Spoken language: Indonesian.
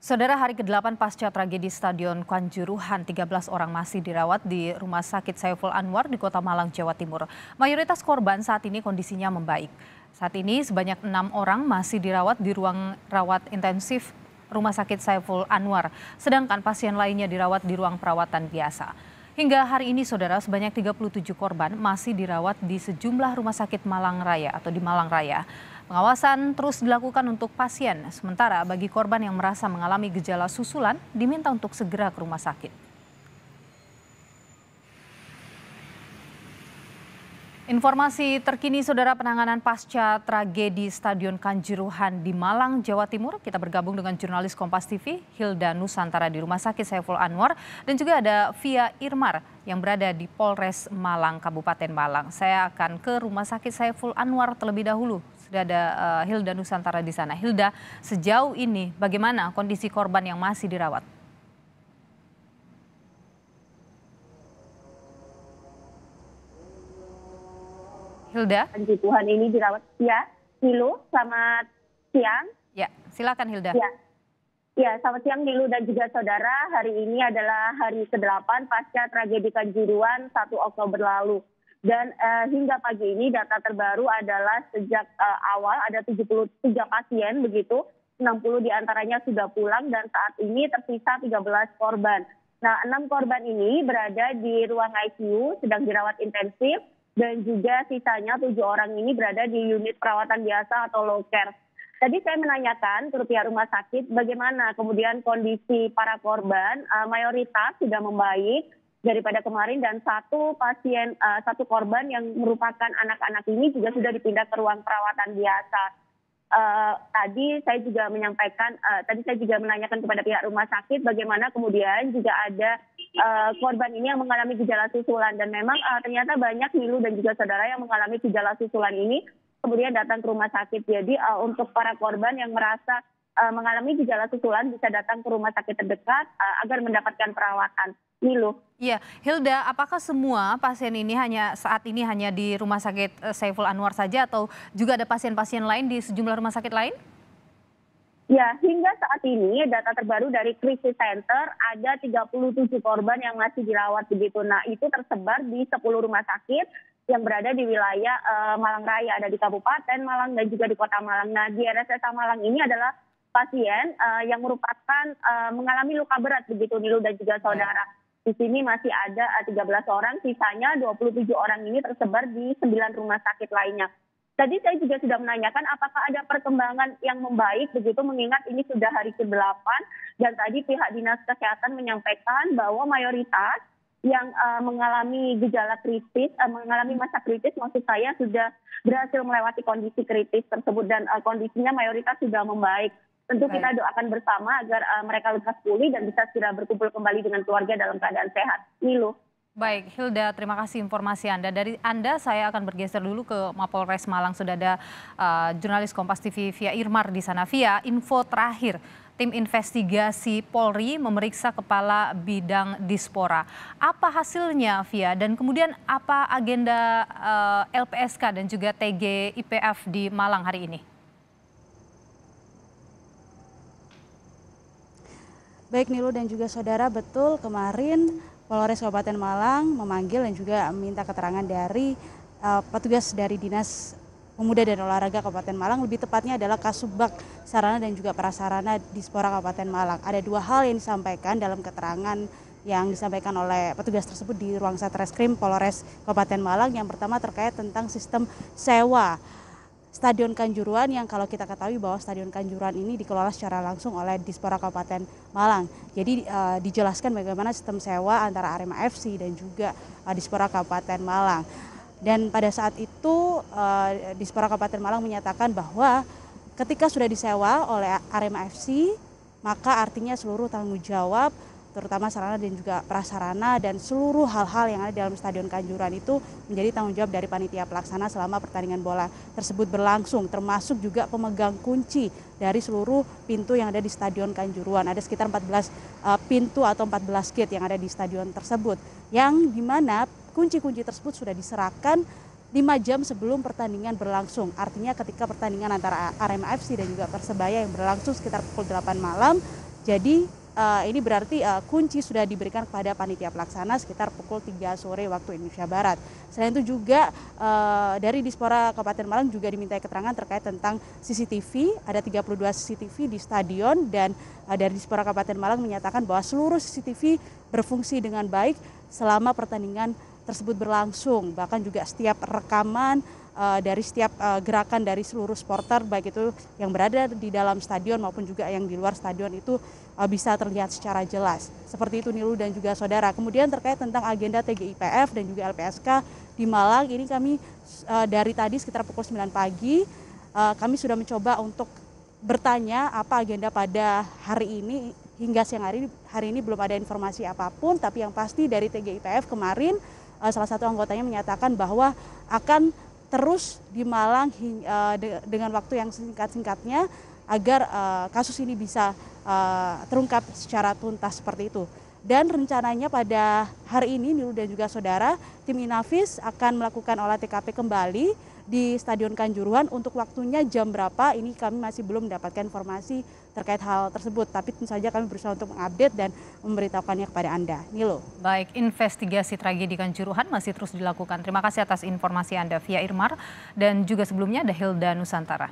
Saudara, hari ke-8 pasca tragedi Stadion Kanjuruhan, 13 orang masih dirawat di Rumah Sakit Saiful Anwar di Kota Malang, Jawa Timur. Mayoritas korban saat ini kondisinya membaik. Saat ini sebanyak 6 orang masih dirawat di ruang rawat intensif Rumah Sakit Saiful Anwar, sedangkan pasien lainnya dirawat di ruang perawatan biasa. Hingga hari ini, saudara, sebanyak 37 korban masih dirawat di sejumlah rumah sakit Malang Raya atau di Malang Raya. Pengawasan terus dilakukan untuk pasien, sementara bagi korban yang merasa mengalami gejala susulan diminta untuk segera ke rumah sakit. Informasi terkini, saudara, penanganan pasca tragedi Stadion Kanjuruhan di Malang, Jawa Timur. Kita bergabung dengan jurnalis Kompas TV, Hilda Nusantara di Rumah Sakit Saiful Anwar. Dan juga ada Via Irmar yang berada di Polres Malang, Kabupaten Malang. Saya akan ke Rumah Sakit Saiful Anwar terlebih dahulu. Sudah ada Hilda Nusantara di sana. Hilda, sejauh ini bagaimana kondisi korban yang masih dirawat? Hilda? Tuhan ini dirawat ya, Nilu, selamat siang. Ya, silakan Hilda. Ya, selamat siang Nilu dan juga saudara. Hari ini adalah hari ke-8 pasca tragedi Kanjuruhan 1 Oktober lalu. Dan hingga pagi ini data terbaru adalah sejak awal ada 73 pasien begitu, 60 diantaranya sudah pulang dan saat ini tersisa 13 korban. Nah, 6 korban ini berada di ruang ICU sedang dirawat intensif. Dan juga sisanya 7 orang ini berada di unit perawatan biasa atau low care. Tadi saya menanyakan ke pihak rumah sakit bagaimana kemudian kondisi para korban, mayoritas sudah membaik daripada kemarin dan satu korban yang merupakan anak-anak ini juga sudah dipindah ke ruang perawatan biasa. Tadi saya juga menanyakan kepada pihak rumah sakit bagaimana kemudian juga ada korban ini yang mengalami gejala susulan dan memang ternyata banyak Nilu dan juga saudara yang mengalami gejala susulan ini kemudian datang ke rumah sakit. Jadi untuk para korban yang merasa mengalami gejala susulan bisa datang ke rumah sakit terdekat agar mendapatkan perawatan. Nilu. Iya, Hilda, apakah semua pasien ini saat ini hanya di Rumah Sakit Saiful Anwar saja atau juga ada pasien-pasien lain di sejumlah rumah sakit lain? Ya, hingga saat ini data terbaru dari Crisis Center ada 37 korban yang masih dirawat begitu. Nah, itu tersebar di 10 rumah sakit yang berada di wilayah Malang Raya, ada di Kabupaten Malang dan juga di Kota Malang. Nah, di RSUD Malang ini adalah pasien yang merupakan mengalami luka berat begitu Nilu dan juga saudara. Di sini masih ada 13 orang, sisanya 27 orang ini tersebar di 9 rumah sakit lainnya. Tadi saya juga sudah menanyakan apakah ada perkembangan yang membaik begitu mengingat ini sudah hari ke-8 dan tadi pihak Dinas Kesehatan menyampaikan bahwa mayoritas yang mengalami gejala kritis, mengalami masa kritis maksud saya sudah berhasil melewati kondisi kritis tersebut dan kondisinya mayoritas sudah membaik. Tentu kita doakan bersama agar mereka lekas pulih dan bisa segera berkumpul kembali dengan keluarga dalam keadaan sehat. Nilu. Baik, Hilda, terima kasih informasi Anda. Dari Anda, saya akan bergeser dulu ke Mapolres Malang. Sudah ada jurnalis Kompas TV Via Irmar di sana. Via, info terakhir, tim investigasi Polri memeriksa Kepala Bidang Dispora. Apa hasilnya, Via? Dan kemudian apa agenda LPSK dan juga TGIPF di Malang hari ini? Baik Nilu dan juga saudara, betul kemarin Polres Kabupaten Malang memanggil dan juga minta keterangan dari petugas dari Dinas Pemuda dan Olahraga Kabupaten Malang, lebih tepatnya adalah Kasubag Sarana dan juga Prasarana Dispora Kabupaten Malang. Ada 2 hal yang disampaikan dalam keterangan yang disampaikan oleh petugas tersebut di ruang Satreskrim Polres Kabupaten Malang. Yang pertama terkait tentang sistem sewa Stadion Kanjuruhan yang kalau kita ketahui bahwa Stadion Kanjuruhan ini dikelola secara langsung oleh Dispora Kabupaten Malang. Jadi dijelaskan bagaimana sistem sewa antara Arema FC dan juga Dispora Kabupaten Malang. Dan pada saat itu Dispora Kabupaten Malang menyatakan bahwa ketika sudah disewa oleh Arema FC, maka artinya seluruh tanggung jawab terutama sarana dan juga prasarana dan seluruh hal-hal yang ada dalam Stadion Kanjuruhan itu menjadi tanggung jawab dari panitia pelaksana selama pertandingan bola tersebut berlangsung, termasuk juga pemegang kunci dari seluruh pintu yang ada di Stadion Kanjuruhan. Ada sekitar 14 pintu atau 14 gate yang ada di stadion tersebut, yang dimana kunci-kunci tersebut sudah diserahkan 5 jam sebelum pertandingan berlangsung. Artinya ketika pertandingan antara Arema FC dan juga Persebaya yang berlangsung sekitar pukul 8 malam, Jadi ini berarti kunci sudah diberikan kepada panitia pelaksana sekitar pukul 3 sore waktu Indonesia Barat. Selain itu juga dari Dispora Kabupaten Malang juga dimintai keterangan terkait tentang CCTV. Ada 32 CCTV di stadion dan dari Dispora Kabupaten Malang menyatakan bahwa seluruh CCTV berfungsi dengan baik selama pertandingan tersebut berlangsung. Bahkan juga setiap rekaman dari setiap gerakan dari seluruh supporter baik itu yang berada di dalam stadion maupun juga yang di luar stadion itu bisa terlihat secara jelas. Seperti itu Nilu dan juga saudara. Kemudian terkait tentang agenda TGIPF dan juga LPSK di Malang, ini kami dari tadi sekitar pukul 9 pagi kami sudah mencoba untuk bertanya apa agenda pada hari ini. Hingga siang hari ini belum ada informasi apapun, tapi yang pasti dari TGIPF kemarin salah satu anggotanya menyatakan bahwa akan terus di Malang dengan waktu yang singkat-singkatnya agar kasus ini bisa terungkap secara tuntas seperti itu. Dan rencananya pada hari ini Nilu dan juga saudara, tim Inavis akan melakukan olah TKP kembali di Stadion Kanjuruhan. Untuk waktunya jam berapa ini kami masih belum mendapatkan informasi terkait hal tersebut. Tapi tentu saja kami berusaha untuk mengupdate dan memberitahukannya kepada Anda. Nilu. Baik, investigasi tragedi Kanjuruhan masih terus dilakukan. Terima kasih atas informasi Anda via Irmar dan juga sebelumnya ada Hilda Nusantara.